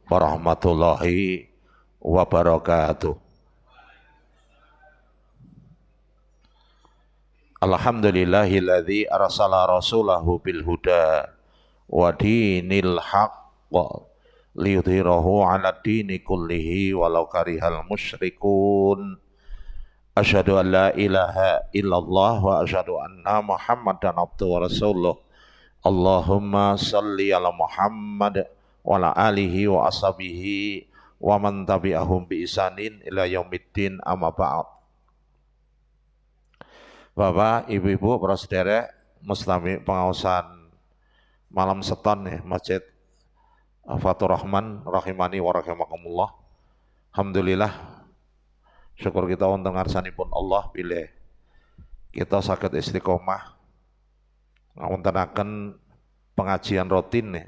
warahmatullahi wabarakatuh. Alhamdulillahilladzi arsala rasulahu bil huda wa dinil haqq liyudhhirahu 'ala dini kullihi walau karihal musyrikun. Asyhadu an la ilaha illallah wa asyhadu anna Muhammadan abduhu wa rasuluh. Allahumma salli ala Muhammad wa ala alihi wa ashabihi wa man tabi'ahum bi isanin ila yaumiddin, amma ba'd. Bapak, ibu-ibu, para saudara Muslimi pengawasan malam seton ya Masjid Fathur Rahman rahimani wa rahimakumullah. Alhamdulillah, syukur kita wonten ngarsanipun Allah pilih kita saged istiqomah ngawontenaken pengajian rutin ya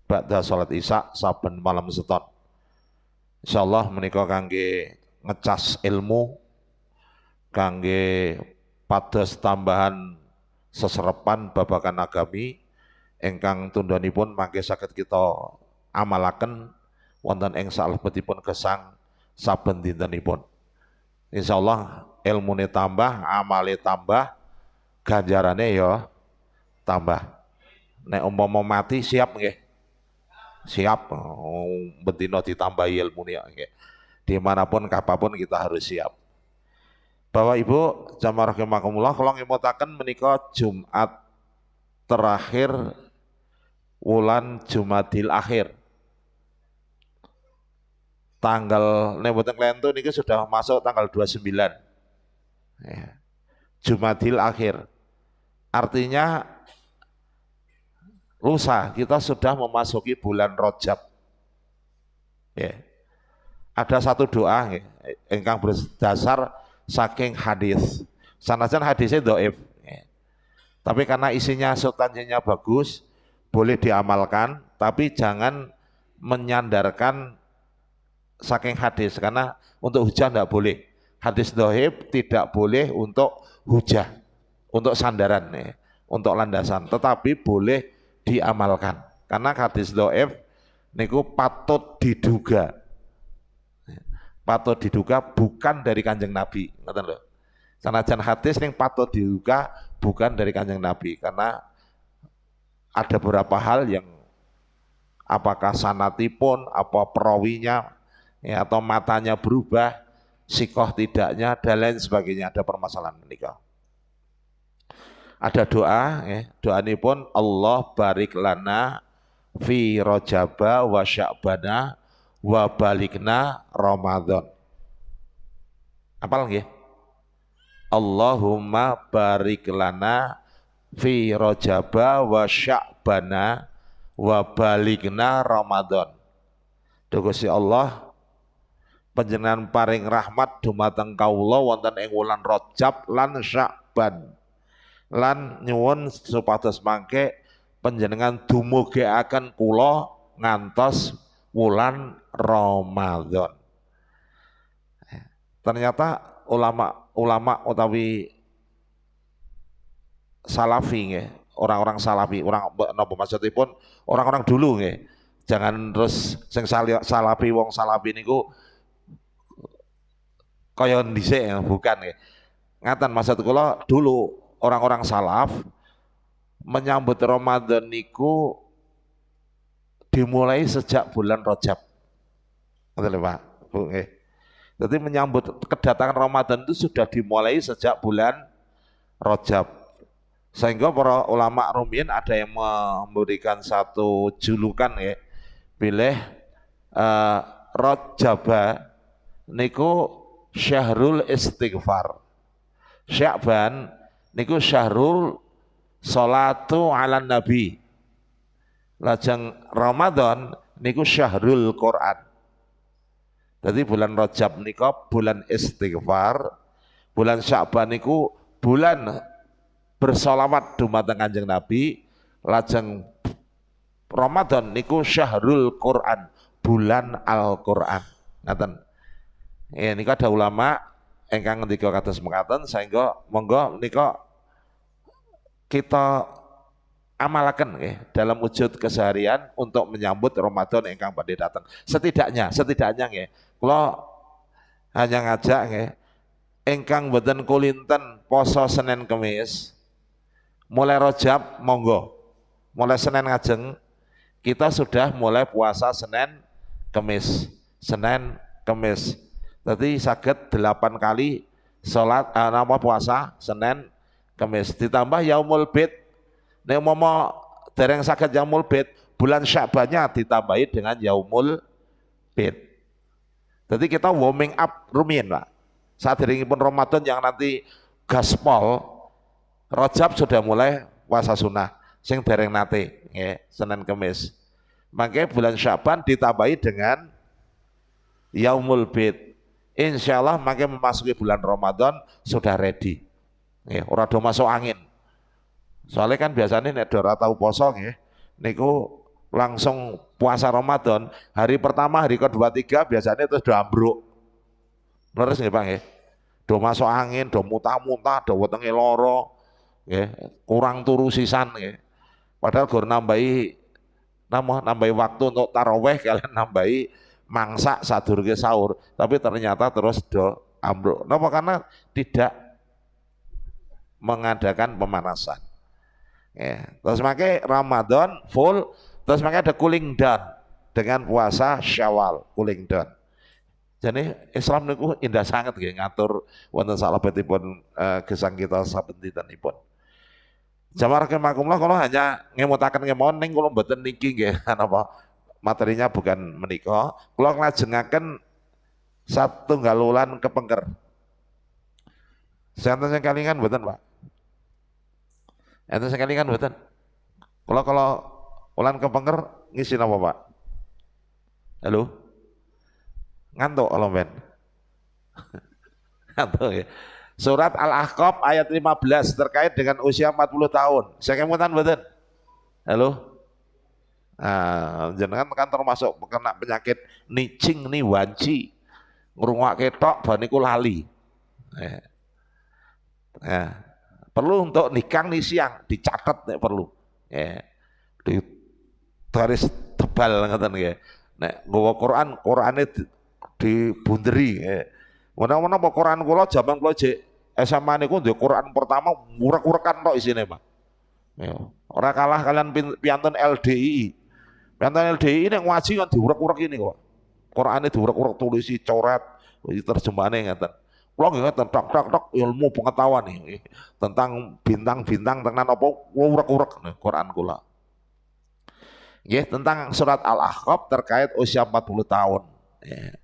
ba'da salat Isya saben malam seton. Insyaallah menika kangge ngecas ilmu, kangge pados tambahan seserepan babagan agami ingkang tundhonipun mangke saged kita amalaken wonten ing salebetipun gesang saben dintenipun. Insyaallah ilmune tambah, amale tambah, ganjarane ya tambah. Nek umpama mati siap nggih? Siap. Bendina ditambahi ilmune nggih. Dimanapun kapanpun kita harus siap. Bapak Ibu jamaah rahimakumullah, kula ngemutaken menika Jumat terakhir wulan Jumadil Akhir. Tanggal mboten klentu niki sudah masuk tanggal 29. Ya. Jumadil Akhir. Artinya lusa kita sudah memasuki bulan Rajab. Ya. Ada satu doa ya, ingkang berdasar saking hadis. Sanajan hadisnya dhaif. Ya. Tapi karena isinya substansinya bagus, boleh diamalkan, tapi jangan menyandarkan saking hadis, karena untuk hujah tidak boleh. Hadis dhaif tidak boleh untuk hujah, untuk sandaran, ya, untuk landasan, tetapi boleh diamalkan. Karena hadis dhaif niku patut diduga bukan dari Kanjeng Nabi, ngoten lho. Sanajan hadis yang patut diduga bukan dari Kanjeng Nabi, karena ada beberapa hal yang apakah sanatipun, apa perawinya, ya, atau matanya berubah, sikoh tidaknya, dan lain sebagainya, ada permasalahan menikah. Ada doa, ya, doa ini pun Allah barik lana fi rojaba wa sya'bana wa balikna Ramadan. Apal nggih? Allahumma barik lana fi rojaba wa sya'bana wa balikna Ramadan. Duh Gusti Allah, panjenengan paring rahmat dumateng kawula wonten ing wulan Rajab lan Sya'ban. Lan nyuwun supados mangke panjenengan dumugiaken kula ngantos wulan Ramadan. Ternyata ulama utawi salafi nggih, orang-orang salafi, orang napa maksudipun orang-orang dulu nggih. Jangan terus sing salafi wong salafi niku kaya dhisik ya, bukan nggih. Ngaten maksud kula dulu orang-orang salaf menyambut Ramadan niku dimulai sejak bulan Rajab. Betul Pak, Bu nggih. Jadi menyambut kedatangan Ramadan itu sudah dimulai sejak bulan Rajab. Sehingga para ulama rumiyin ada yang memberikan satu julukan ya, pilih Rajaba niku syahrul istighfar. Sya'ban niku syahrul salatu ala nabi. Lajeng Ramadan niku syahrul Quran. Jadi bulan Rajab niku bulan istighfar, bulan Sya'ban niku bulan bersolawat dumateng Kanjeng Nabi, lajeng Ramadan niku syahrul Quran, bulan Al-Quran. Ngaten. Ya niku ada ulama ingkang ngendika kados mekaten, sehingga monggo nika kita amalaken nggih dalam wujud keseharian untuk menyambut Ramadan ingkang badhe datang. Setidaknya nggih kula hanya ngajak nggih ingkang boten kulinten poso Senin Kemis mulai Rajab monggo. Mulai Senin ngajeng kita sudah mulai puasa Senin Kemis. Senin Kemis. Jadi saged 8 kali salat nama puasa Senin Kemis ditambah yaumul bid. Nek umpama dereng saged yaumul bid, bulan Sya'bannya ditambahi dengan yaumul bid. Jadi kita warming up rumiyin, Pak. Saat pun Ramadan yang nanti gaspol, Rajab sudah mulai puasa sunnah sing dereng nate nggih Senin Kemis. Makanya bulan Sya'ban ditambahi dengan yaumul bid. Insyaallah makin memasuki bulan Ramadan sudah ready. Nggih, ora do masuk angin. Soalnya kan biasanya nek ora tau poso nggih niku langsung puasa Ramadan, hari pertama, hari kedua, tiga biasanya terus do ambruk. Leres nggih Pak nggih. Do masuk angin, do muntah-muntah, do wetenge lara, nggih, kurang turu sisan nggih. Padahal gur nambahi waktu untuk taraweh kalian nambahi mangsak sadurunge sahur, tapi ternyata terus do ambruk. Napa? Karena tidak mengadakan pemanasan. Ya, terus makanya Ramadan full, terus makanya ada cooling down dengan puasa Syawal, cooling down. Jadi Islam niku indah sangat nggih ngatur wonten salebetipun gesang kita saben dintenipun. Jamaah rahimakumullah, kalau hanya ngemutaken kemawon ning kula mboten niki nggih napa materinya bukan menika. Kula nglajengaken satunggal wulan kepengker. Santen sing kalingan mboten, Pak? Enten sing kalingan mboten? Kula kalau wulan kepengker ngisi napa, Pak? Halo? Ngantuk kalau ben. Ngantuk ya. Surat Al-Ahqaf ayat 15 terkait dengan usia 40 tahun. Saya kemutan mboten? Halo? Nah, jenengan kan termasuk kena penyakit nicing nih wanci. Ngrungokke tok bar niku lali. Perlu untuk nikang nih siang dicatat nek perlu. Di garis tebal ngoten nggih. Nek nggawa Qur'ane dibunderi. Mana-mana Quran kula jaman kula jek SMA niku ndek Quran pertama urek-urekan tok isine, Pak. Ya, ora kalah kalian piantun LDI. Piantun LDI nek ngaji kan diurek-urek ini kok. Qur'ane diurek-urek tulisi coret, terjemahane ngaten. Kula nggih ngaten tok ilmu pengetahuan nih tentang bintang-bintang tenan apa urek-urek Quran kula. Nggih, tentang surat Al-Ahqaf terkait usia 40 tahun. Ya.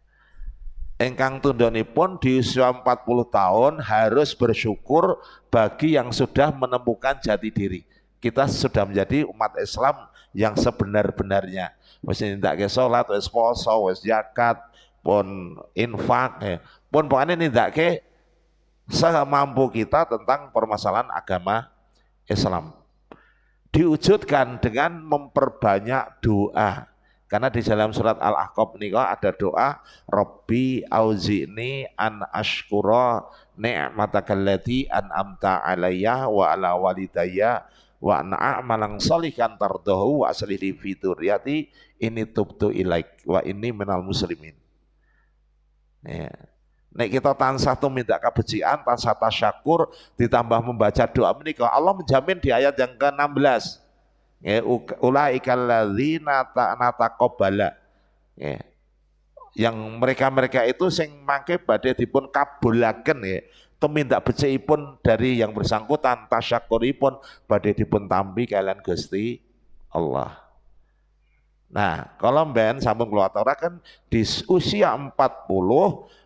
Engkang tundhonipun di usia 40 tahun harus bersyukur bagi yang sudah menemukan jati diri. Kita sudah menjadi umat Islam yang sebenar-benarnya. Wis nindakake salat, wis poso, wis zakat, pun infak, pun pokoknya nindakake semampu kita tentang permasalahan agama Islam. Diwujudkan dengan memperbanyak doa. Karena di dalam surat Al-Ahqaf ini ada doa Rabbi auzi'ni an ashkura ni'matakallati an'amta alayya wa ala walidayya wa an a'malan shalihan tardahu wa aslih li fi dzurriyyati inni tubtu ilaik wa inni minal muslimin. Ya. Nek kita tansah minta kebejian, tansah tasyakur ditambah membaca doa menika Allah menjamin di ayat yang ke-16. Ya, ulaikal ladzina nataqabbala. Ya. Yang mereka itu sing mangke badhe dipun kabulaken ya. Tumindak becikipun dari yang bersangkutan tasyakuripun badhe dipun tampi kalian Gusti Allah. Nah, kalau mben sampun kula aturaken di usia 40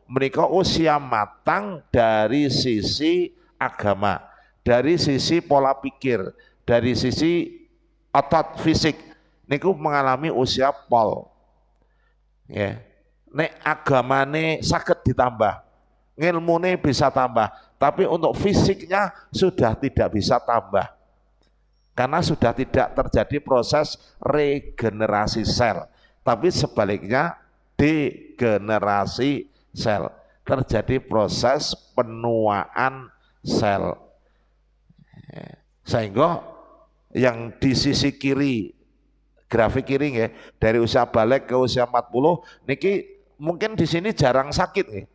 menika usia matang dari sisi agama, dari sisi pola pikir, dari sisi otot fisik niku mengalami usia pol. Ya. Nek agamane saged ditambah, ngilmune bisa tambah, tapi untuk fisiknya sudah tidak bisa tambah. Karena sudah tidak terjadi proses regenerasi sel, tapi sebaliknya degenerasi sel. Terjadi proses penuaan sel. Sehingga yang di sisi kiri grafik kiri ya, dari usia balik ke usia 40 niki mungkin di sini jarang sakit nih.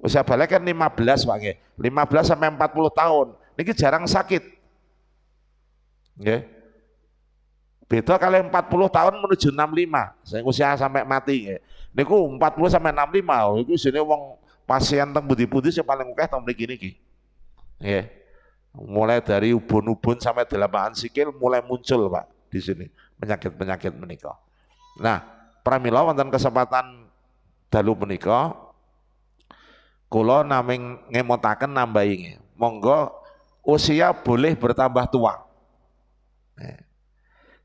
Usia balik kan 15 Pak nggih. 15 sampai 40 tahun niki jarang sakit. Nggih. Beda kali 40 tahun menuju 65, saya usia sampai mati nggih. Niku 40 sampai 65 iku sini wong pasien teng budi-budi sing paling akeh teng mriki niki. Nggih. Mulai dari ubun-ubun sampai delamaan sikil mulai muncul Pak di sini penyakit-penyakit menika. Nah, pramila wonten kesempatan dalu menika kula naming ngemotaken nambahi. Monggo usia boleh bertambah tua.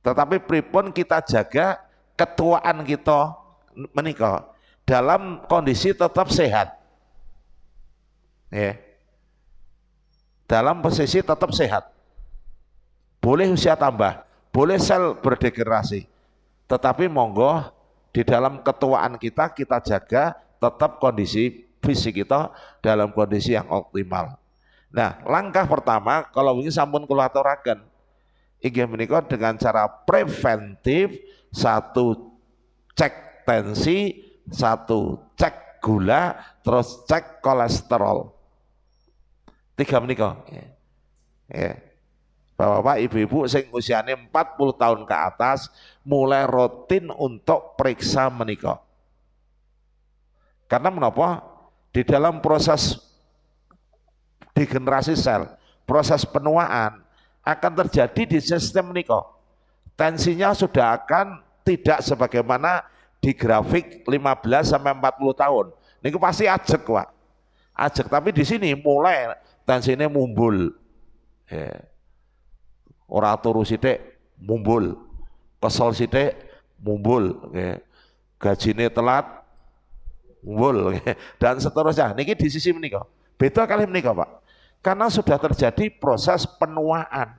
Tetapi pripun kita jaga ketuaan kita menika dalam kondisi tetap sehat. Dalam posisi tetap sehat. Boleh usia tambah, boleh sel berdegenerasi. Tetapi monggo di dalam ketuaan kita jaga tetap kondisi fisik kita dalam kondisi yang optimal. Nah, langkah pertama kalau ini sampun kula aturaken inggih menika dengan cara preventif, satu cek tensi, satu cek gula, terus cek kolesterol. 3 menika. Ya. Bapak-bapak, ibu-ibu sing usianya 40 tahun ke atas mulai rutin untuk periksa menika. Karena menapa? Di dalam proses degenerasi sel, proses penuaan akan terjadi di sistem menika. Tensinya sudah akan tidak sebagaimana di grafik 15 sampai 40 tahun. Niku pasti ajek, Pak. Ajek, tapi di sini mulai tensinya mumbul. Ya. Ora turu sithik mumbul, kesel sithik mumbul, gajine telat mumbul, dan seterusnya. Niki di sisi menika. Beda kali menika, Pak. Karena sudah terjadi proses penuaan.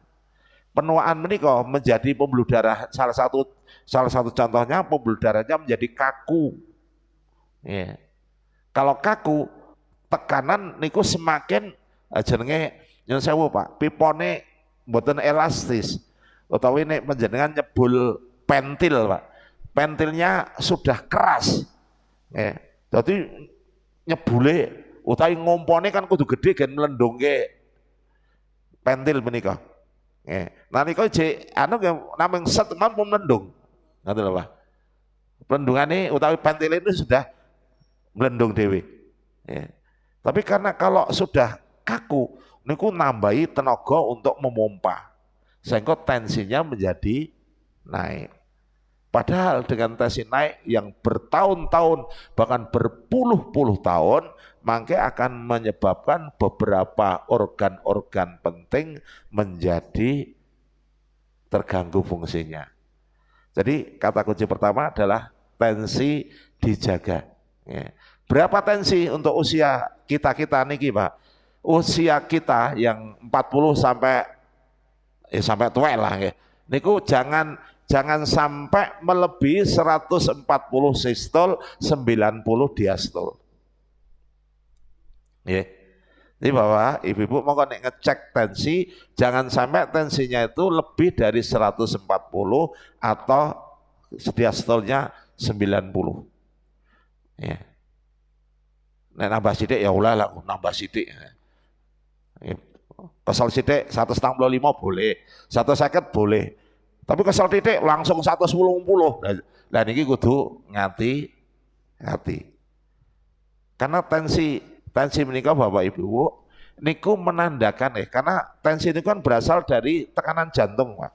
Penuaan menika menjadi pembuluh darah, salah satu contohnya pembuluh darahnya menjadi kaku. Ya. Kalau kaku, tekanan niku semakin jenenge nyun sewu Pak, pipone mboten elastis, utawi nek panjenengan nyebul pentil Pak, pentilnya sudah keras, jadi nyebule utawi ngompone kan kudu gede kan melendungke pentil menika. Nah niku jek anu namung set mampu melendung, ngoten lho Pak. Pelendungane utawi pentil itu sudah melendung dewe. Tapi karena kalau sudah kaku niku nambahi tenaga untuk memompa sehingga tensinya menjadi naik. Padahal dengan tensi naik yang bertahun-tahun bahkan berpuluh-puluh tahun maka akan menyebabkan beberapa organ-organ penting menjadi terganggu fungsinya. Jadi kata kunci pertama adalah tensi dijaga. Berapa tensi untuk usia kita niki Pak? Usia kita yang 40 sampai tua lah ya. Niku jangan sampai melebihi 140 sistol, 90 diastol. Ya. Jadi Bapak, Ibu mau nek ngecek tensi, jangan sampai tensinya itu lebih dari 140 atau diastolnya 90. Ya. Nek nambah sidik ya ulah lah nambah sidik. Kesel sidik 175 boleh, 150 boleh. Tapi kesel titik langsung 110. Lah niki kudu ngati-hati. Karena tensi menika Bapak Ibu niku menandakan karena tensi itu kan berasal dari tekanan jantung, Pak.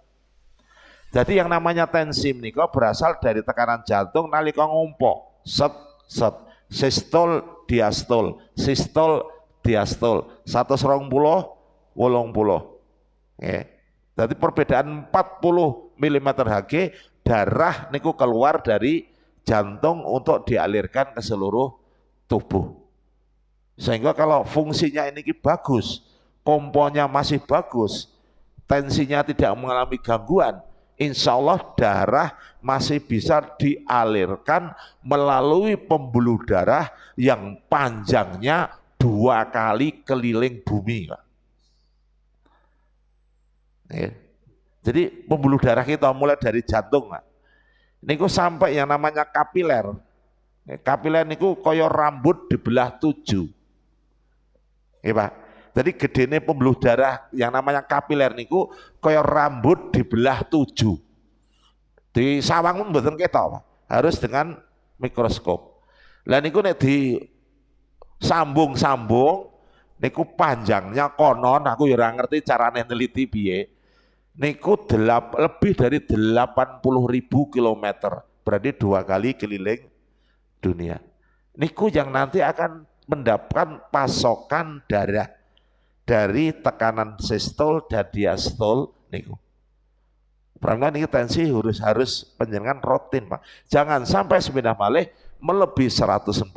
Jadi yang namanya tensi menika berasal dari tekanan jantung nalika ngompo. Set sistol diastol, sistol diastol 120 80. Jadi perbedaan 40 mm Hg darah niku keluar dari jantung untuk dialirkan ke seluruh tubuh. Sehingga kalau fungsinya ini bagus, komponya masih bagus, tensinya tidak mengalami gangguan, insya Allah darah masih bisa dialirkan melalui pembuluh darah yang panjangnya 2 kali keliling bumi. Jadi pembuluh darah kita mulai dari jantung, Pak. Niku sampai yang namanya kapiler. Kapiler niku koyo rambut dibelah 7. Ya, Pak. Jadi gedene pembuluh darah yang namanya kapiler niku koyo rambut dibelah 7. Di sawang pun mboten ketok, Pak. Harus dengan mikroskop. Lah niku nek di sambung-sambung niku panjangnya konon aku ya ora ngerti carane neliti piye. Niku lebih dari 80.000 kilometer, berarti 2 kali keliling dunia. Niku yang nanti akan mendapatkan pasokan darah dari tekanan sistol dan diastol niku. Pramila niki tensi harus panjenengan rutin, Pak. Jangan sampai sepeda malih melebihi 140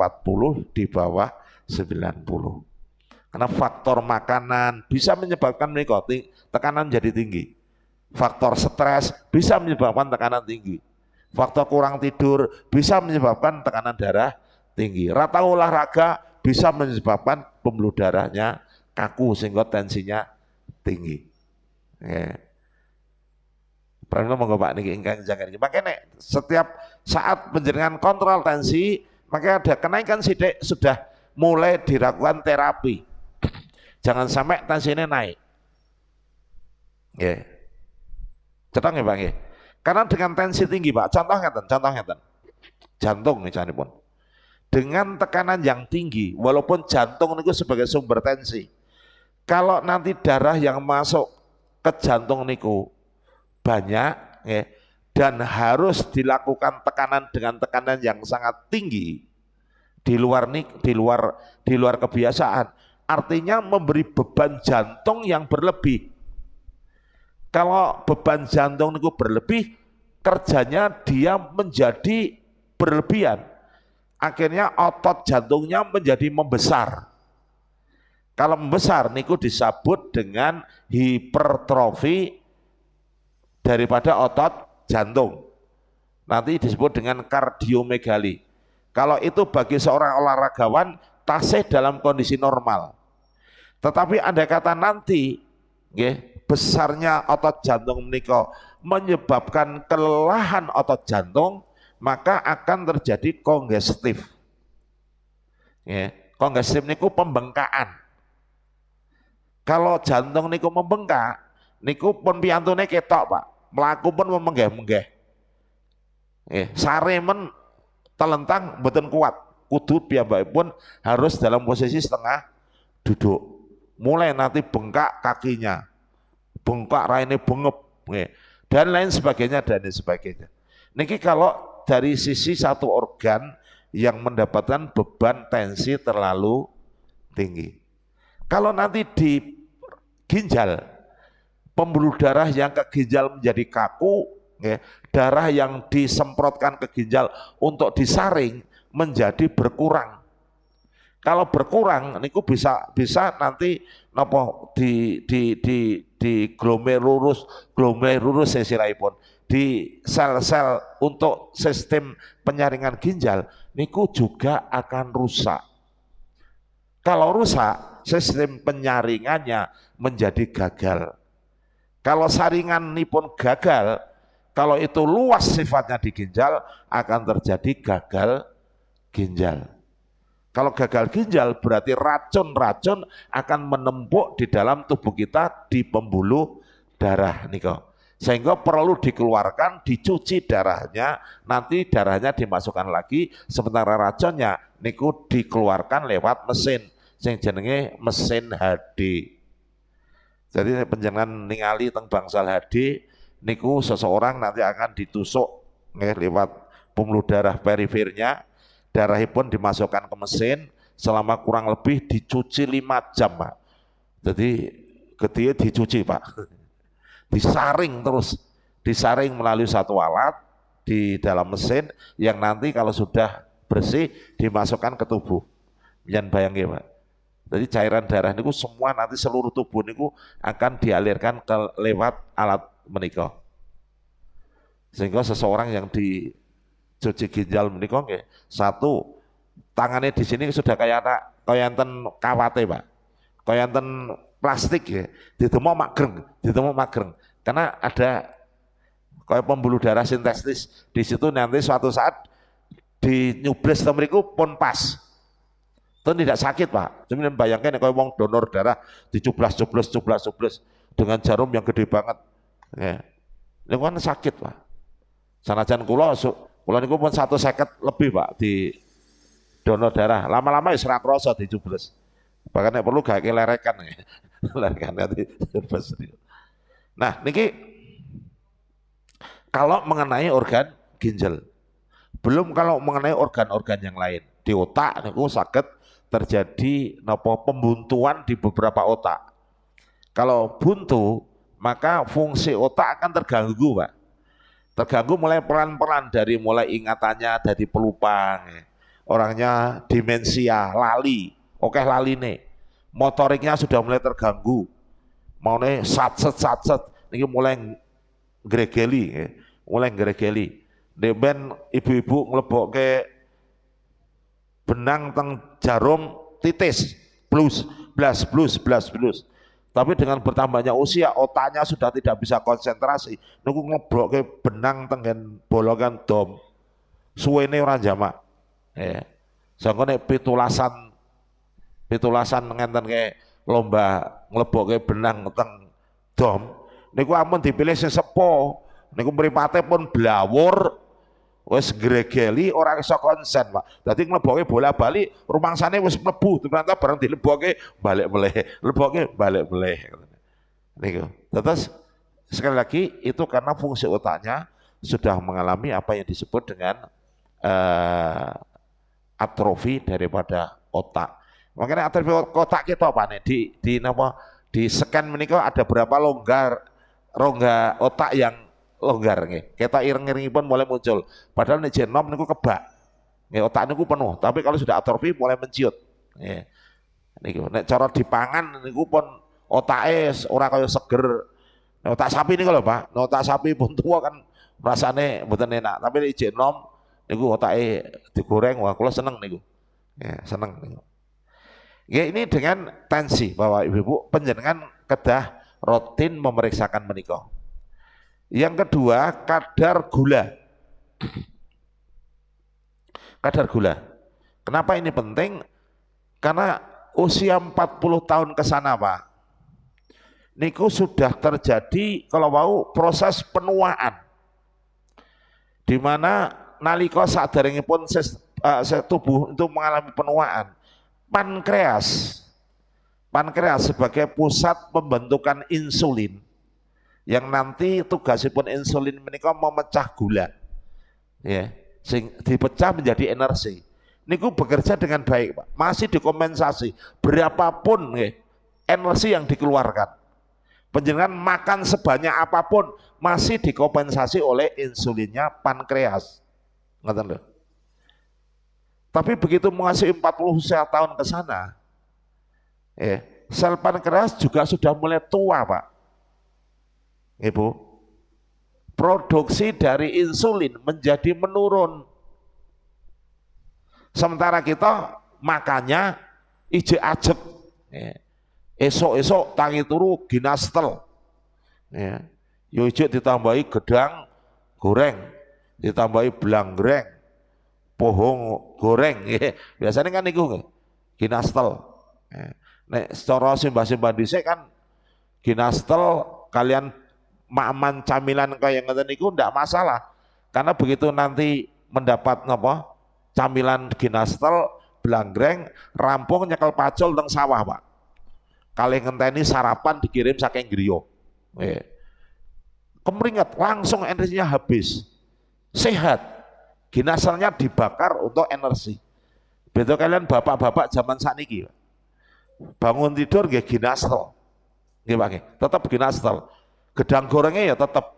di bawah 90. Karena faktor makanan bisa menyebabkan nikotin tekanan jadi tinggi. Faktor stres bisa menyebabkan tekanan tinggi. Faktor kurang tidur bisa menyebabkan tekanan darah tinggi. Rata olahraga bisa menyebabkan pembuluh darahnya kaku sehingga tensinya tinggi. Pramila monggo Pak niki ingkang jangan. Makanya setiap saat panjenengan kontrol tensi, maka ada kenaikan sidik sudah mulai dilakukan terapi. Jangan sampai tensinya naik. Cetha nggih Pak nggih. Karena dengan tensi tinggi Pak, contoh ngeten. Jantung misalnya pun. Dengan tekanan yang tinggi, walaupun jantung niku sebagai sumber tensi. Kalau nanti darah yang masuk ke jantung niku banyak dan harus dilakukan tekanan dengan tekanan yang sangat tinggi di luar kebiasaan, artinya memberi beban jantung yang berlebih. Kalau beban jantung itu berlebih, kerjanya dia menjadi berlebihan. Akhirnya otot jantungnya menjadi membesar. Kalau membesar niku disebut dengan hipertrofi daripada otot jantung. Nanti disebut dengan kardiomegali. Kalau itu bagi seorang olahragawan tasih dalam kondisi normal. Tetapi andai kata nanti besarnya otot jantung menika menyebabkan kelelahan otot jantung, maka akan terjadi kongestif. Kongestif niku pembengkakan. Kalau jantung niku membengkak, niku pun piyantune ketok Pak, melaku pun memenggeh-menggeh. Saremen telentang mboten kuat, kudu piyambakipun harus dalam posisi setengah duduk. Mulai nanti bengkak kakinya, bengkak raine bengep, dan lain sebagainya. Niki kalau dari sisi satu organ yang mendapatkan beban tensi terlalu tinggi. Kalau nanti di ginjal, pembuluh darah yang ke ginjal menjadi kaku, darah yang disemprotkan ke ginjal untuk disaring menjadi berkurang. Kalau berkurang, niku bisa nanti nopo di glomerulus sesiraipun, di sel-sel untuk sistem penyaringan ginjal, niku juga akan rusak. Kalau rusak, sistem penyaringannya menjadi gagal. Kalau saringan ini pun gagal, kalau itu luas sifatnya di ginjal, akan terjadi gagal ginjal. Kalau gagal ginjal berarti racun-racun akan menempuk di dalam tubuh kita di pembuluh darah niko. Sehingga perlu dikeluarkan, dicuci darahnya, nanti darahnya dimasukkan lagi, sementara racunnya niku dikeluarkan lewat mesin, sing jenenge mesin HD. Jadi panjenengan ningali teng bangsal HD niku seseorang nanti akan ditusuk lewat pembuluh darah perifernya, darahipun dimasukkan ke mesin selama kurang lebih dicuci 5 jam Pak. Jadi ketika dicuci Pak, disaring melalui satu alat di dalam mesin yang nanti kalau sudah bersih dimasukkan ke tubuh. Jangan bayangin Pak. Jadi cairan darah niku semua nanti seluruh tubuh niku akan dialirkan lewat alat menika. Sehingga seseorang yang dicuci ginjal menika nggih, satu tangannya di sini sudah kayak enten kawate Pak. Kayak enten plastik ya, ditemok magreng. Karena ada kayak pembuluh darah sintetis di situ, nanti suatu saat di nyubres temeriku pun pas. Itu tidak sakit Pak. Cuman bayangkan kalau wong donor darah dicublas dengan jarum yang gede banget. Ya. Itu kan sakit Pak. Sanajan kula niku pun 1,50 lebih Pak di donor darah. Lama-lama ya serak rasa dicublas. Bahkan perlu gak lerekan ya. Lerekan nanti. Nah, niki kalau mengenai organ ginjal. Belum kalau mengenai organ-organ yang lain. Di otak niku sakit terjadi pembuntuan di beberapa otak. Kalau buntu, maka fungsi otak akan terganggu, Pak. Terganggu mulai pelan-pelan dari mulai ingatannya dari pelupa, orangnya demensia, lali, oke lali nih, motoriknya sudah mulai terganggu, mau nih satset, ini mulai gregeli, Deben ibu-ibu ngelebok ke benang teng jarum titis, blas. Tapi dengan bertambahnya usia, otaknya sudah tidak bisa konsentrasi. Niku ngeblok ke benang tengen bolongan dom. Suwene ora jamak. Sangko nek pitulasan ngenten ke lomba ngelebok ke benang teng dom. Niku ampun dipilih sing sepo. Niku mripate pun blawur. Wes gregeli orang iso konsen Pak. Dadi ngleboke bola-bali rumangsane wis mlebu, ternyata bareng dileboke balik meleh. Niku. Terus sekali lagi itu karena fungsi otaknya sudah mengalami apa yang disebut dengan atrofi daripada otak. Makanya atrofi otak kita apa nih di scan menika ada berapa rongga otak yang longgar nggih. Kita ireng-ireng pun mulai muncul. Padahal nek genom niku kebak. Nggih otak niku penuh, tapi kalau sudah atrofi mulai menciut. Nggih. Niku nek cara dipangan niku pun otake ora kaya seger. Nek otak sapi niku lho, Pak. Nek otak sapi pun tua kan rasane mboten enak, tapi nek genom niku otake digoreng, wah kula seneng niku. Ya, seneng niku. Ya ini dengan tensi bahwa ibu-ibu panjenengan kedah rutin memeriksakan menika. Yang kedua, kadar gula. Kadar gula. Kenapa ini penting? Karena usia 40 tahun ke sana, Pak. Niku sudah terjadi kalau mau proses penuaan. Di mana nalika saderengipun tubuh itu mengalami penuaan. Pankreas sebagai pusat pembentukan insulin yang nanti tugasipun insulin menika memecah gula, ya, sing dipecah menjadi energi. Niku bekerja dengan baik, Pak. Masih dikompensasi berapapun energi yang dikeluarkan. Panjenengan makan sebanyak apapun masih dikompensasi oleh insulinnya pankreas. Ngoten lho. Tapi begitu mengasihi 40 tahun ke sana, sel pankreas juga sudah mulai tua, Pak. Ibu, produksi dari insulin menjadi menurun. Sementara kita makannya ije ajek. Esok-esok tangi turu ginastel. Yo ije ditambahi gedang goreng, ditambahi belangreng, pohong goreng. Biasanya kan niku ginastel. Nek secara simbah-simbah dhisik kan ginastel kalian makman camilan kayak ngeten niku ndak masalah. Karena begitu nanti mendapat camilan ginastel, belangreng, rampung nyekel pacul teng sawah, Pak. Kali ngenteni sarapan dikirim saking griya. Kemeringat langsung energinya habis. Sehat. Ginastelnya dibakar untuk energi. Betul kalian bapak-bapak zaman sakniki. Bangun tidur nggih ginastel. Nggih Pak nggih, tetap ginastel. Gedang gorengnya ya tetap,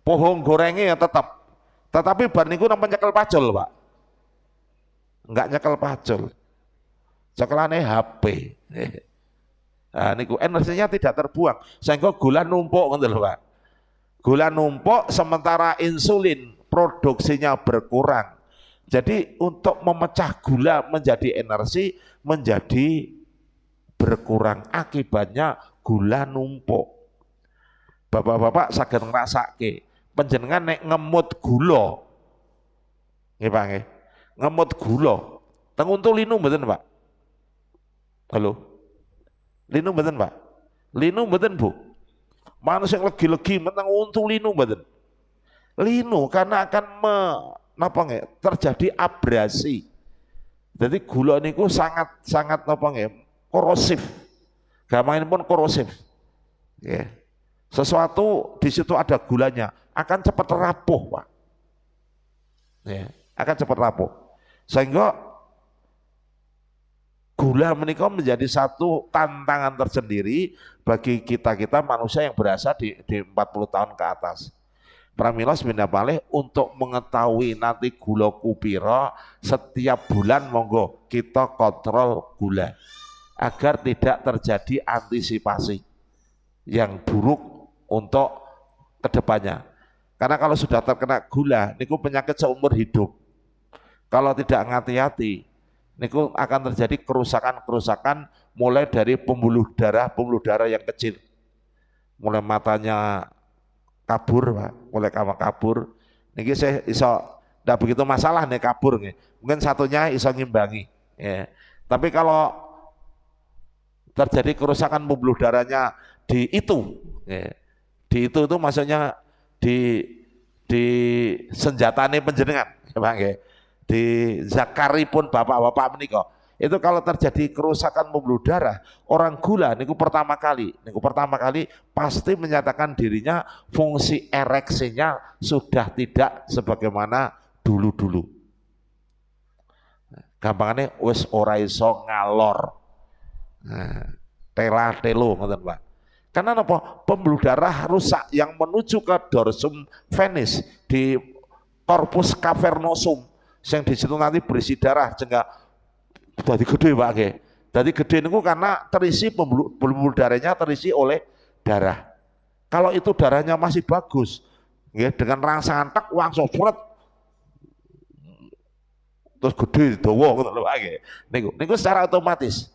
pohong gorengnya ya tetap. Tetapi bar niku namanya nyekel pacul, Pak. Enggak nyekel pacul. Cekelane HP. Nah, niku energinya tidak terbuang. Sehingga gula numpuk ngoten lho, Pak. Gula numpuk sementara insulin produksinya berkurang. Jadi untuk memecah gula menjadi energi menjadi berkurang. Akibatnya gula numpuk. Bapak-bapak saged ngrasake panjenengan nek ngemut gula. Nggih Pak nggih. Ngemut gula. Teng untu linu mboten Pak? Halo. Linu mboten Pak? Linu mboten Bu? Mana sing legi-legi meneng untu linu mboten? Linu karena akan napa nggih terjadi abrasi. Jadi gula niku sangat napa nggih korosif. Gampangipun korosif. Ya. Sesuatu di situ ada gulanya akan cepat rapuh, Pak. Ya, akan cepat rapuh. Sehingga gula menikah menjadi satu tantangan tersendiri bagi kita manusia yang berasa di 40 tahun ke atas. Pramila sebenarnya balik untuk mengetahui nanti gula kupiro setiap bulan monggo kita kontrol gula agar tidak terjadi antisipasi yang buruk untuk kedepannya. Karena kalau sudah terkena gula, niku penyakit seumur hidup. Kalau tidak hati-hati, niku akan terjadi kerusakan-kerusakan mulai dari pembuluh darah yang kecil, mulai matanya kabur, Pak, mulai kabur. Niki saya iso tidak begitu masalah nih kabur nih. Mungkin satunya iso ngimbangi. Ya. Tapi kalau terjadi kerusakan pembuluh darahnya di itu, ya. Di itu maksudnya di senjatane panjenengan, Pak nggih. Di zakaripun bapak-bapak menika. Itu kalau terjadi kerusakan pembuluh darah, orang gula niku pertama kali pasti menyatakan dirinya fungsi ereksinya sudah tidak sebagaimana dulu-dulu. Gampangane wis ora iso ngalor. Nah, tela-telo ngoten, Pak. Karena apa? Pembuluh darah rusak yang menuju ke dorsum venis di corpus cavernosum, yang di situ nanti berisi darah sehingga jadi gede Pak nggih. Jadi gede niku karena terisi pembuluh darahnya terisi oleh darah. Kalau itu darahnya masih bagus, nggih, dengan rangsangan tek langsung suret terus gede dawa ngoten lho Pak nggih. Niku secara otomatis.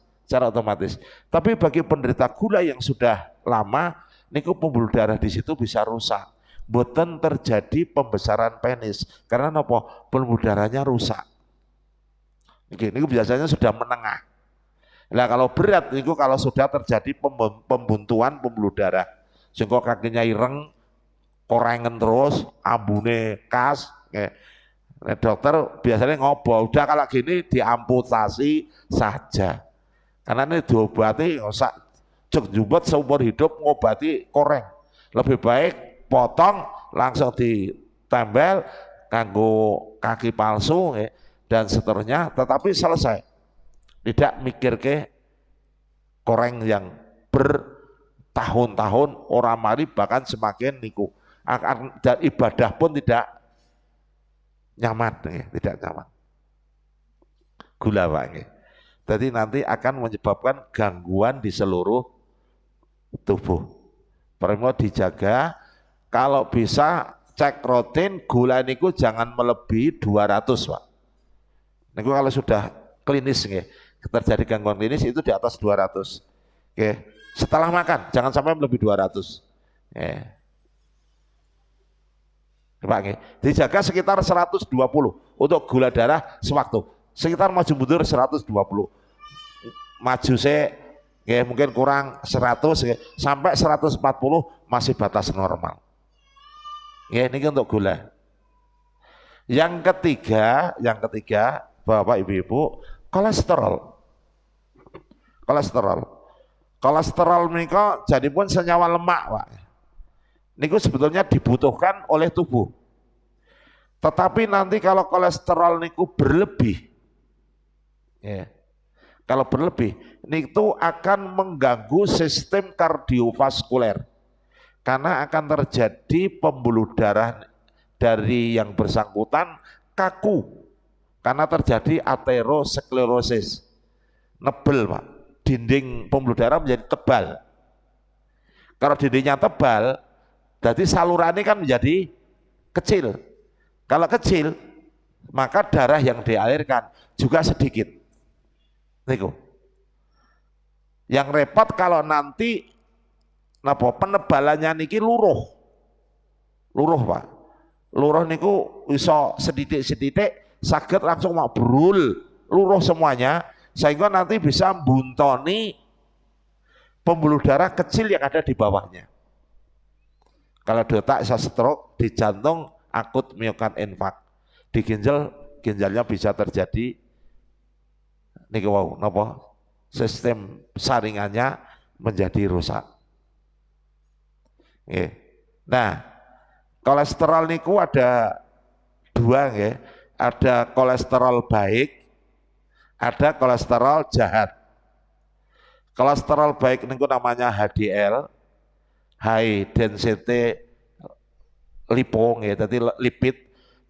Tapi bagi penderita gula yang sudah lama, niku pembuluh darah di situ bisa rusak. Boten terjadi pembesaran penis karena apa? Pembuluh darahnya rusak. Niku biasanya sudah menengah. Nah kalau berat niku kalau sudah terjadi pembuntuan pembuluh darah, sehingga kakinya ireng, korengen terus, ambune kas. Nah, dokter biasanya ngobrol, udah kalau gini diamputasi saja. Karena ini diobati, cek jumbat seumur hidup ngobati koreng. Lebih baik potong langsung ditempel kanggo kaki palsu dan seterusnya, tetapi selesai. Tidak mikir ke koreng yang bertahun-tahun orang mari bahkan semakin niku dan ibadah pun tidak nyaman, tidak nyaman. Gula Pak. Jadi nanti akan menyebabkan gangguan di seluruh tubuh. Perlu dijaga, kalau bisa cek rutin gula niku jangan melebihi 200 Pak. Niku kalau sudah klinis terjadi gangguan klinis itu di atas 200. Oke. Setelah makan jangan sampai melebihi 200. Pak dijaga sekitar 120 untuk gula darah sewaktu. Sekitar maju mundur 120. Maju mungkin kurang 100 sampai 140 masih batas normal. Ini untuk gula. Yang ketiga Bapak Ibu, kolesterol. Kolesterol menika jadi pun senyawa lemak, Pak. Niku sebetulnya dibutuhkan oleh tubuh. Tetapi nanti kalau kolesterol niku berlebih, kalau berlebih, itu akan mengganggu sistem kardiovaskuler karena akan terjadi pembuluh darah dari yang bersangkutan kaku karena terjadi aterosklerosis, nebel Pak, dinding pembuluh darah menjadi tebal. Kalau dindingnya tebal, jadi salurannya kan menjadi kecil. Kalau kecil, maka darah yang dialirkan juga sedikit. Niku. Yang repot kalau nanti napa penebalannya niki luruh. Luruh, Pak. Luruh niku iso sedidik-sedidik saged langsung mabrul, luruh semuanya sehingga nanti bisa buntoni pembuluh darah kecil yang ada di bawahnya. Kalau di otak bisa stroke, di jantung akut miokard infark, di ginjalnya bisa terjadi niki wau napa sistem saringannya menjadi rusak. Nah, kolesterol niku ada dua nggih, ada kolesterol baik, ada kolesterol jahat. Kolesterol baik niku namanya HDL, high density lipo nggih, dadi lipid,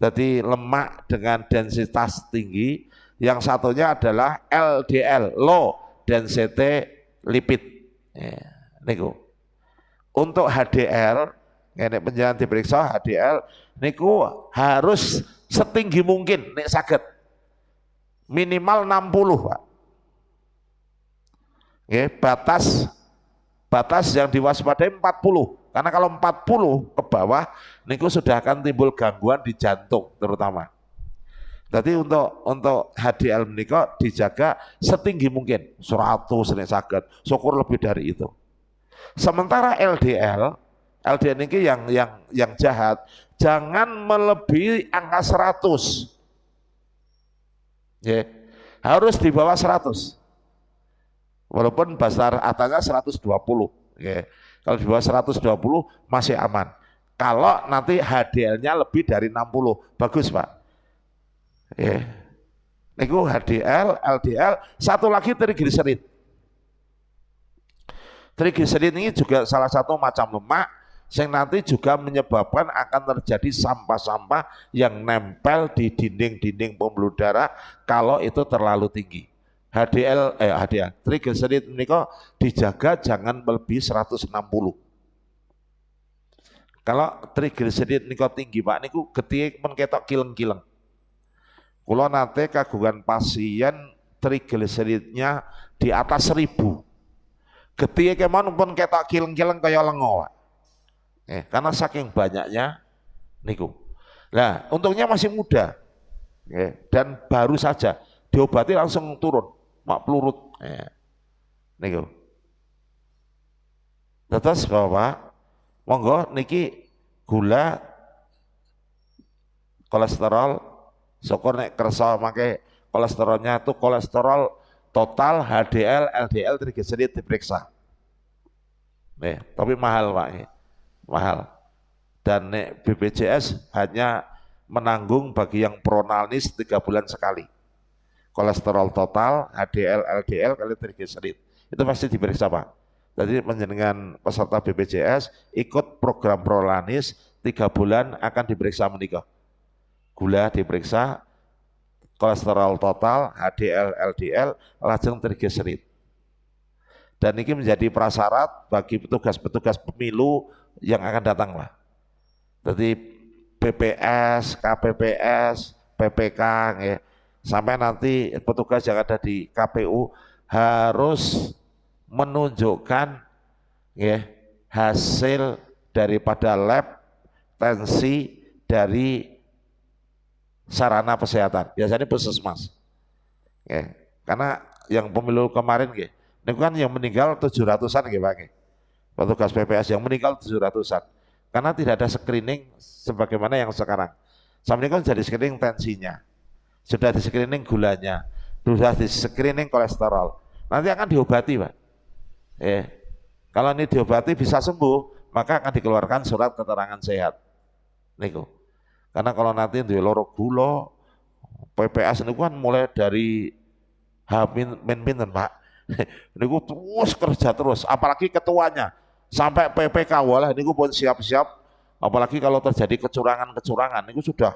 dadi lemak dengan densitas tinggi. Yang satunya adalah LDL, low density lipid. Niku. Untuk HDL, nek penjenengan diperiksa HDL niku harus setinggi mungkin nek saged. Minimal 60, Pak. Batas yang diwaspadai 40. Karena kalau 40 ke bawah niku sudah akan timbul gangguan di jantung terutama. Jadi untuk HDL menika dijaga setinggi mungkin 100 nek saged, syukur lebih dari itu. Sementara LDL ini yang jahat, jangan melebihi angka 100. Ya, harus di bawah 100. Walaupun basar atasnya 120. Ya, kalau di bawah 120 masih aman. Kalau nanti HDL-nya lebih dari 60, bagus, Pak. Ya. Niku HDL, LDL, satu lagi trigliserid. Trigliserid ini juga salah satu macam lemak yang nanti juga menyebabkan akan terjadi sampah-sampah yang nempel di dinding-dinding pembuluh darah kalau itu terlalu tinggi. HDL, trigliserid ini kok dijaga jangan melebihi 160. Kalau trigliserid ini kok tinggi, Pak, niku getih menketok kileng-kileng. Kalau nanti kagungan pasien trigliseridnya di atas 1000. Getih kemana pun ketok kileng-kileng kaya lengo, Pak. Karena saking banyaknya niku. Nah, untungnya masih muda. Dan baru saja diobati langsung turun, mak pelurut. Niku. Terus Bapak, monggo niki gula, kolesterol, syukur nek kersa make kolesterolnya itu kolesterol total, HDL, LDL, trigliserid diperiksa. Tapi mahal, Pak. Mahal. Dan nek BPJS hanya menanggung bagi yang pronalis 3 bulan sekali. Kolesterol total, HDL, LDL kali trigliserid. Itu pasti diperiksa, Pak. Jadi menjenengan peserta BPJS ikut program pronalis 3 bulan akan diperiksa menikah. Gula diperiksa, kolesterol total, HDL, LDL, lajeng trigliserid. Dan ini menjadi prasyarat bagi petugas-petugas pemilu yang akan datang, Pak. Jadi BPS, KPPS, PPK, ya, sampai nanti petugas yang ada di KPU harus menunjukkan ya, hasil daripada lab tensi dari sarana kesehatan, biasanya puskesmas. Karena yang pemilu kemarin ini kan yang meninggal 700-an Pak. Petugas PPS yang meninggal 700-an. Karena tidak ada screening sebagaimana yang sekarang. Sampai ini kan jadi screening tensinya. Sudah di screening gulanya, sudah di screening kolesterol. Nanti akan diobati, Pak. Kalau ini diobati bisa sembuh, maka akan dikeluarkan surat keterangan sehat. Niku. Karena kalau nanti duwe loro gula, PPS ini kan mulai dari H-min, Pak. Niku terus kerja terus, apalagi ketuanya sampai PPK, walah niku pun siap-siap. Apalagi kalau terjadi kecurangan-kecurangan, niku sudah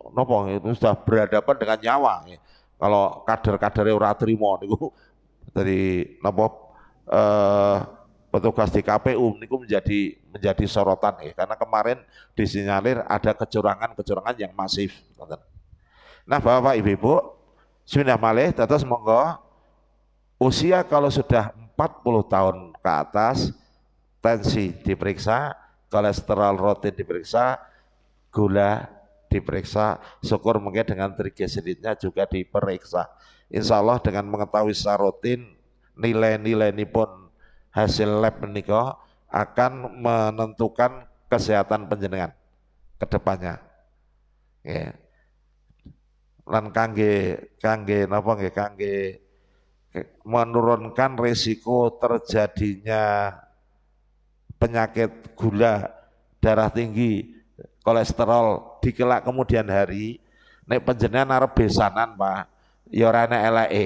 nopo itu sudah berhadapan dengan nyawa. Kalau kader-kadernya ora trimo niku dari nopo petugas di KPU niku menjadi sorotan karena kemarin disinyalir ada kecurangan yang masif. Nah, Bapak Ibu, sudah malih terus monggo usia kalau sudah 40 tahun ke atas, tensi diperiksa, kolesterol rutin diperiksa, gula diperiksa, syukur mungkin dengan trigliseridnya juga diperiksa. Insya Allah dengan mengetahui secara rutin nilai-nilai ini pun hasil lab menika akan menentukan kesehatan panjenengan ke depannya. Ya. Lan kangge napa nggih kangge menurunkan risiko terjadinya penyakit gula, darah tinggi, kolesterol dikelak kemudian hari. Nek panjenengan arep besanan Pak, ya ora enak eleke.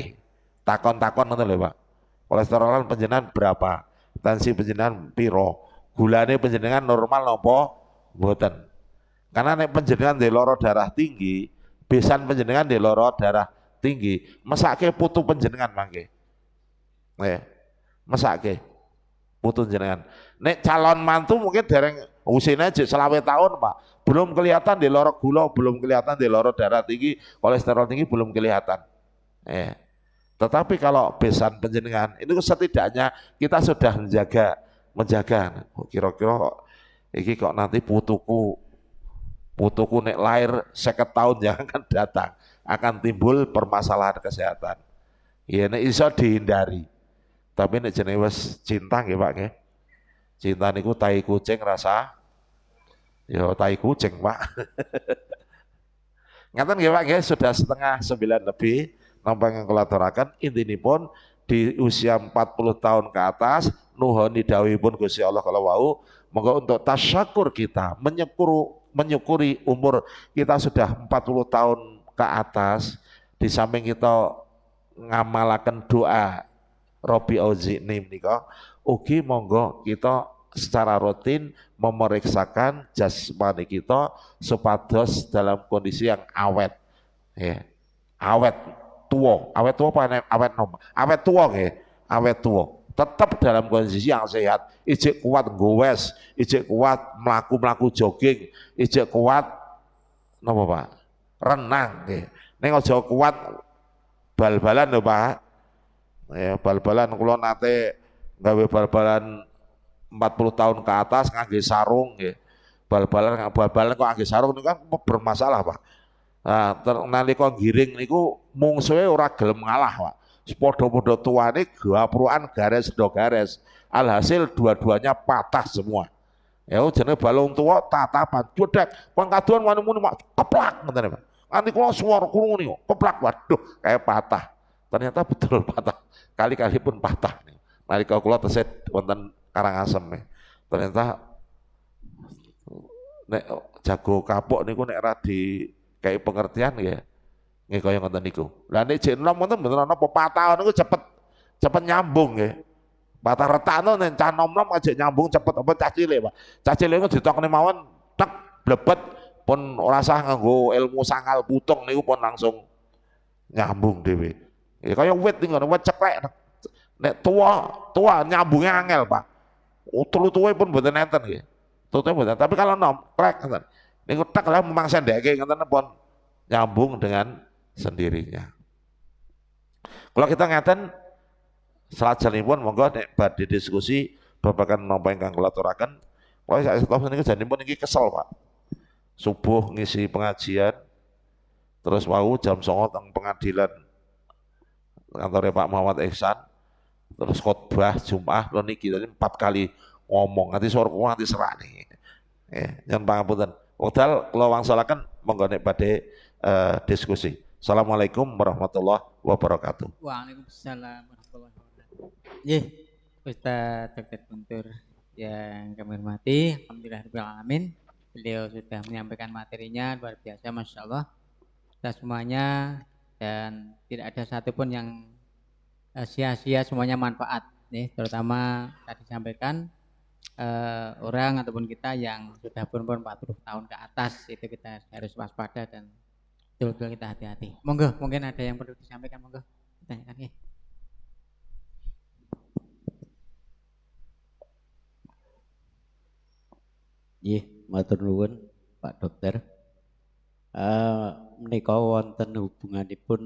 Takon-takon ngoten lho Pak. Kolesterolan panjenengan berapa? Tensi panjenengan piro? Gulane panjenengan normal napa mboten? Karena nek panjenengan ndek lara darah tinggi, besan panjenengan ndek lara darah tinggi, mesake putu panjenengan mangke. Nggih. Mesake putu jenengan. Nek calon mantu mungkin dereng usianya aja 20 tahun Pak, belum kelihatan di lara gula, belum kelihatan di lara darah tinggi, kolesterol tinggi belum kelihatan. Tetapi kalau besan penjenengan itu setidaknya kita sudah menjaga. Kira-kira iki kok nanti putuku nek lahir 50 tahun yang akan datang akan timbul permasalahan kesehatan. Ya nek iso dihindari. Tapi nek jenenge wis cinta nggih Pak nggih. Cinta niku tai kucing rasa ya tai kucing Pak. Ngaten nggih Pak nggih, sudah setengah 9 lebih nampak yang kulaturaken intinipun di usia 40 tahun ke atas nuhoni dawuhipun Gusti Allah kalau wau monggo untuk tasyakur kita menyukuri umur kita sudah 40 tahun ke atas, di samping kita ngamalaken doa Robi Auzi'ni menika ugi monggo kita secara rutin memeriksakan jasmani kita supados dalam kondisi yang awet. Ya. Awet tua apa awet nom? Awet tua nggih, awet tua. Tetap dalam kondisi yang sehat, ijek kuat gowes, ijek kuat melaku jogging, ijek kuat napa Pak? Renang nggih. Ning aja kuat bal-balan lho Pak. Ya, bal-balan kula nate gawe bal-balan 40 tahun ke atas ngangge sarung nggih. Bal-balan kok ngangge sarung niku kan bermasalah, Pak. Nah, nalika giring niku mungsuhe ora gelem ngalah, Pak. Padha-padha tuane gaprukan gares do gares. Alhasil dua-duanya patah semua. Ya jenenge balung tua tatapan jedek pengkaduan wani muni keplak ngoten Pak. Nanti kula suara krungu niku keplak waduh kayak patah. Ternyata betul patah. Kali-kali pun patah nih. Nalika kula teset wonten Karangasem. Ternyata nek jago kapuk niku nek ra di kayak pengertian ya nggih kaya ngoten niku. Lah nek jek enom ngoten mboten ana patah niku cepet nyambung nggih. Patah retakno nek cah nom-nom aja nyambung cepet apa cah cilik, Pak. Cah cilik niku ditokne mawon tek blebet pun ora usah nganggo ilmu sangal putung niku pun langsung nyambung dhewe. Ya kaya wit niku wit ceklek. Nek tua nyambungnya angel, Pak. Telu-tuwe pun mboten enten nggih. Tutuwe mboten. Tapi kalau nom klek ngoten. Niku tek lah memang sendeke ngoten pun nyambung dengan sendirinya. Kalau kita ngeten salajengipun monggo nek badhe diskusi babagan napa ingkang kula aturaken. Kalau saya stop niku janipun iki kesel, Pak. Subuh ngisi pengajian terus wau jam 09.00 teng pengadilan kantornya Pak Muhammad Ihsan terus khotbah Jumat lho niki 4 kali ngomong nganti suara nganti serak nih. Nyuwun pangapunten. Wekdal kula wangsulaken monggo nek badhe diskusi. Assalamualaikum warahmatullahi wabarakatuh. Waalaikumsalam warahmatullahi wabarakatuh. Nggih, Ustaz Dr. Guntur yang kami hormati, alhamdulillahirabbil. Beliau sudah menyampaikan materinya luar biasa, masya Allah. Kita semuanya dan tidak ada satupun yang sia-sia, semuanya manfaat. Nih, terutama tadi disampaikan orang ataupun kita yang sudah berumur 40 tahun ke atas itu kita harus waspada dan betul-betul kita hati-hati. Monggo, mungkin ada yang perlu disampaikan, monggo. Tanyakan ya. Nggih, matur nuwun Pak Dokter. Menika wonten hubunganipun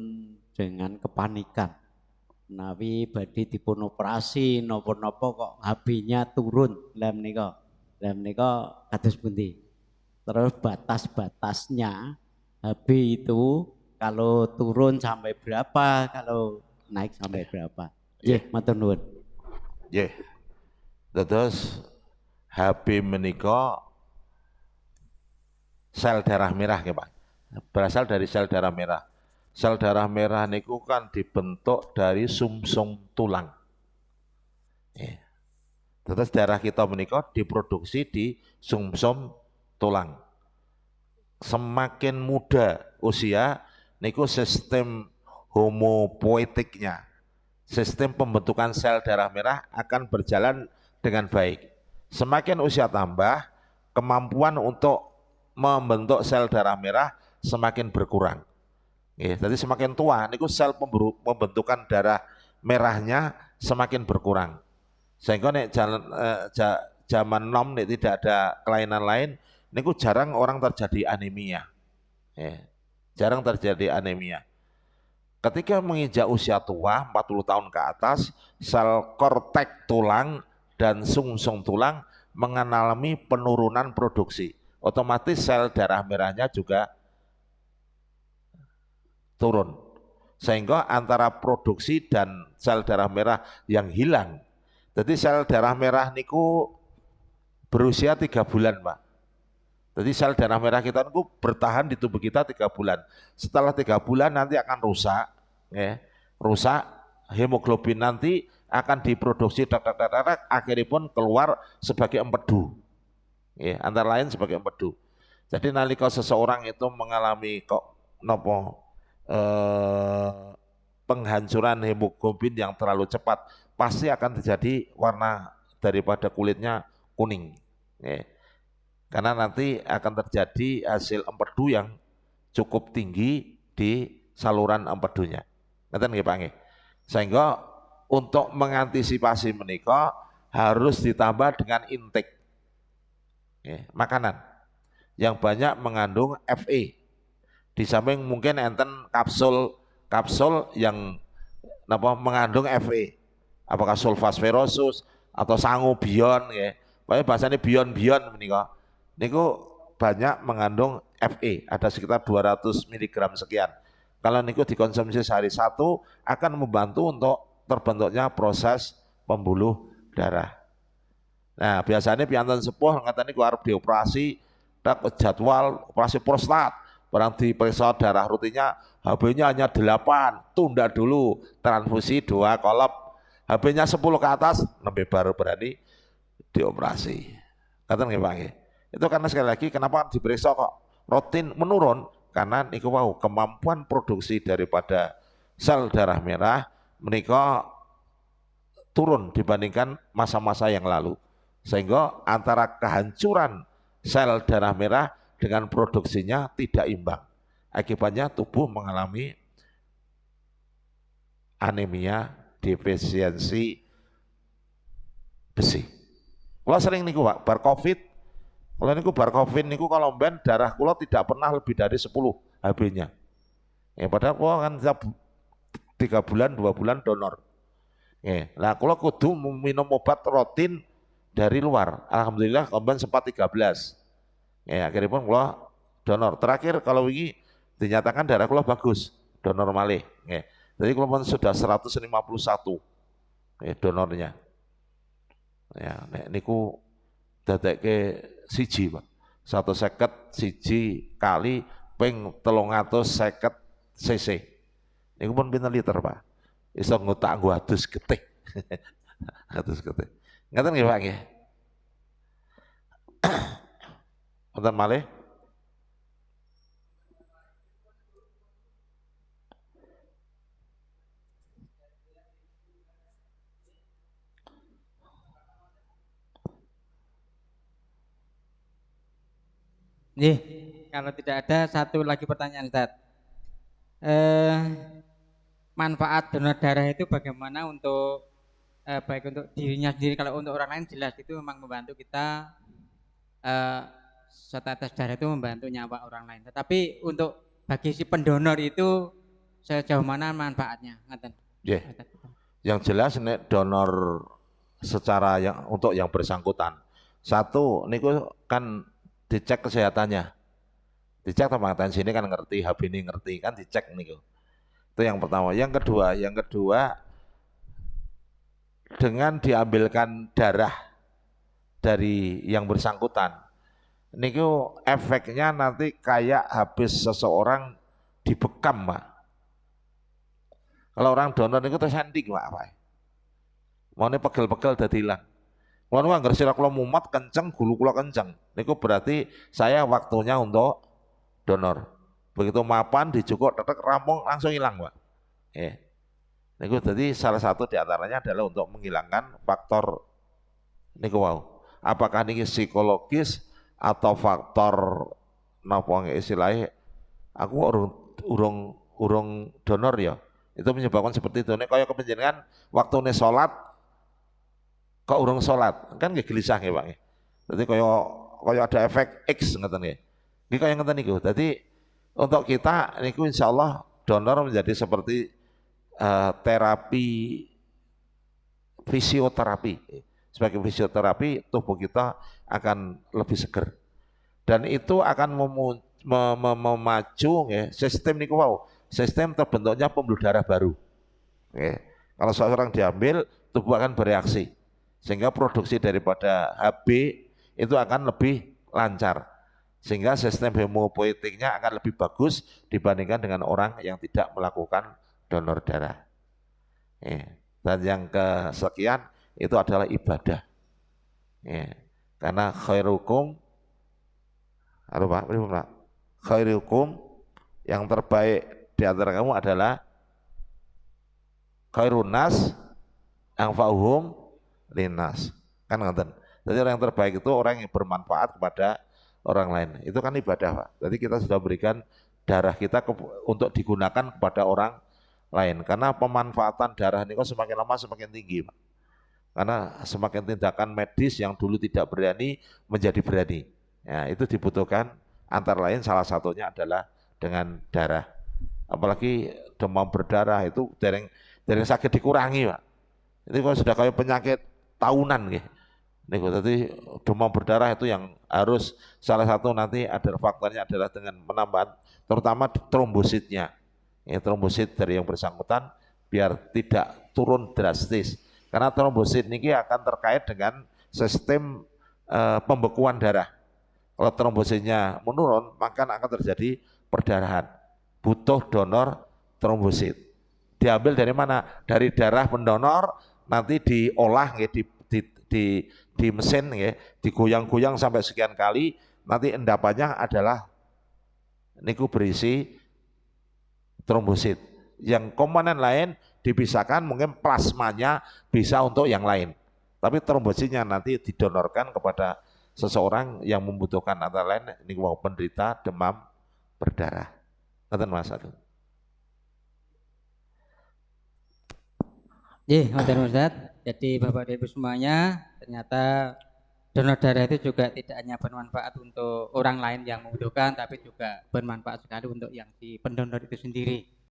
dengan kepanikan. menawi badhe dipun operasi napa-napa kok HB-nya turun. Lah menika kados pundi? Terus batas-batasnya HB itu kalau turun sampai berapa, kalau naik sampai berapa? Nggih. Matur nuwun. Nggih. Terus HB menika sel darah merah nggih Pak. Berasal dari sel darah merah. Sel darah merah niku kan dibentuk dari sumsum tulang. Ya. Terus darah kita menika diproduksi di sumsum tulang. Semakin muda usia niku sistem homopoietiknya, sistem pembentukan sel darah merah akan berjalan dengan baik. Semakin usia tambah, kemampuan untuk membentuk sel darah merah semakin berkurang. Jadi semakin tua, niku sel pembentukan darah merahnya semakin berkurang. Sehingga nek zaman nom nek tidak ada kelainan lain, niku jarang orang terjadi anemia. Jarang terjadi anemia. Ketika menginjak usia tua, 40 tahun ke atas, sel kortek tulang dan sungsung tulang mengalami penurunan produksi. Otomatis sel darah merahnya juga turun. Sehingga antara produksi dan sel darah merah yang hilang. Jadi sel darah merah niku berusia 3 bulan, Pak. Jadi sel darah merah kita niku bertahan di tubuh kita 3 bulan. Setelah 3 bulan nanti akan rusak, rusak, hemoglobin nanti akan diproduksi akhirnya pun keluar sebagai empedu. Antara lain sebagai empedu. Jadi nalika seseorang itu mengalami penghancuran hemoglobin yang terlalu cepat, pasti akan terjadi warna daripada kulitnya kuning. Karena nanti akan terjadi hasil empedu yang cukup tinggi di saluran empedunya. Ngeten nggih Pak nggih. Sehingga untuk mengantisipasi menika harus ditambah dengan intake makanan yang banyak mengandung Fe. Di samping mungkin enten kapsul yang mengandung Fe. Apakah sulfasferosus atau sangobion ya. Pokoknya bahasanya bion menika. Niku banyak mengandung Fe, ada sekitar 200 mg sekian. Kalau niku dikonsumsi sehari satu akan membantu untuk terbentuknya proses pembuluh darah. Nah, biasanya pianten sepuh ngatakan niku arep dioperasi, jadwal operasi prostat. Barang diperiksa darah rutinnya, HB-nya hanya 8, tunda dulu, transfusi 2 kolop. HB-nya 10 ke atas, lebih baru berani dioperasi. Katakan nggih Pak nggih. Itu karena sekali lagi kenapa diperiksa kok rutin menurun, karena niku wau kemampuan produksi daripada sel darah merah menika turun dibandingkan masa-masa yang lalu, sehingga antara kehancuran sel darah merah dengan produksinya tidak imbang. Akibatnya tubuh mengalami anemia, defisiensi besi. Kalau sering niku Pak, bar Covid, kalau niku bar Covid niku kalau mben darah kula tidak pernah lebih dari 10 HB-nya. Padahal kula kan 3 bulan, 2 bulan donor. Nah kula kudu minum obat rutin dari luar. Alhamdulillah kemarin sempat 13. Akhirnya pun kula donor. Terakhir kalau ini dinyatakan darah kula bagus, donor malih. Jadi kula pun sudah 151 donornya. Niku dadekke siji Pak. 150 siji kali ping 350 cc. Niku pun pinten liter Pak. Iso ngutak nggo adus getih. Adus getih. Ngaten nggih Pak nggih. Wonten malih? Nih, kalau tidak ada satu lagi pertanyaan Ustaz. Manfaat donor darah itu bagaimana untuk baik untuk dirinya sendiri, kalau untuk orang lain jelas itu memang membantu kita, setetes darah itu membantu nyawa orang lain. Tetapi untuk bagi si pendonor itu sejauh mana manfaatnya? Ngaten. Nggih. Yang jelas nek donor secara yang untuk yang bersangkutan. Satu, niku kan dicek kesehatannya. Dicek teman sini kan ngerti, HB ini ngerti kan dicek niku. Itu yang pertama. Yang kedua dengan diambilkan darah dari yang bersangkutan. Niku efeknya nanti kayak habis seseorang dibekam, Pak. Kalau orang donor niku terus handing, Pak, Pak. Mau ini pegel-pegel dadi hilang. Mau nggak sira kula mumat kenceng, gulu kula kenceng. Niku berarti saya waktunya untuk donor. Begitu mapan dicukuk tetek rampung langsung hilang, Pak. Niku jadi salah satu diantaranya adalah untuk menghilangkan faktor niku wow. Apakah niki psikologis atau faktor napa istilahnya aku urung donor ya. Itu menyebabkan seperti itu. Nek kaya kepenjenengan waktune salat kok urung salat, kan nggih gelisah nggih, Pak. Jadi kaya ada efek X ngoten nggih. Nggih kaya ngoten niku. Jadi untuk kita niku insyaallah donor menjadi seperti terapi fisioterapi. Sebagai fisioterapi tubuh kita akan lebih seger. Dan itu akan memacu ya, sistem niku wow, sistem terbentuknya pembuluh darah baru. Ya. Kalau seseorang diambil, tubuh akan bereaksi. Sehingga produksi daripada HB itu akan lebih lancar. Sehingga sistem hemopoietiknya akan lebih bagus dibandingkan dengan orang yang tidak melakukan donor darah. Dan yang kesekian itu adalah ibadah. Karena khairukum, khairukum yang terbaik di antara kamu adalah khairun nas anfa'uhum linnas. Kan ngoten. Jadi orang yang terbaik itu orang yang bermanfaat kepada orang lain. Itu kan ibadah, Pak. Jadi kita sudah berikan darah kita untuk digunakan kepada orang lain. Karena pemanfaatan darah ini kok semakin lama semakin tinggi, Pak. Karena semakin tindakan medis yang dulu tidak berani menjadi berani. Ya, itu dibutuhkan antara lain salah satunya adalah dengan darah. Apalagi demam berdarah itu dereng sakit dikurangi, Pak. Itu kalau sudah kayak penyakit tahunan gitu. Niku tadi demam berdarah itu yang harus salah satu nanti ada faktornya adalah dengan menambah terutama trombositnya. Ya, trombosit dari yang bersangkutan biar tidak turun drastis. Karena trombosit ini akan terkait dengan sistem pembekuan darah. Kalau trombositnya menurun, maka akan terjadi perdarahan. Butuh donor trombosit. Diambil dari mana? Dari darah pendonor, nanti diolah di mesin, digoyang-goyang sampai sekian kali, nanti endapannya adalah niku berisi trombosit. Yang komponen lain dipisahkan, mungkin plasmanya bisa untuk yang lain. Tapi trombositnya nanti didonorkan kepada seseorang yang membutuhkan, antara lain ini mau penderita demam berdarah. Ngoten Mas Agung. Ngoten Ustaz. Jadi Bapak Ibu semuanya, ternyata donor darah itu juga tidak hanya bermanfaat untuk orang lain yang membutuhkan, tapi juga bermanfaat sekali untuk yang si pendonor itu sendiri.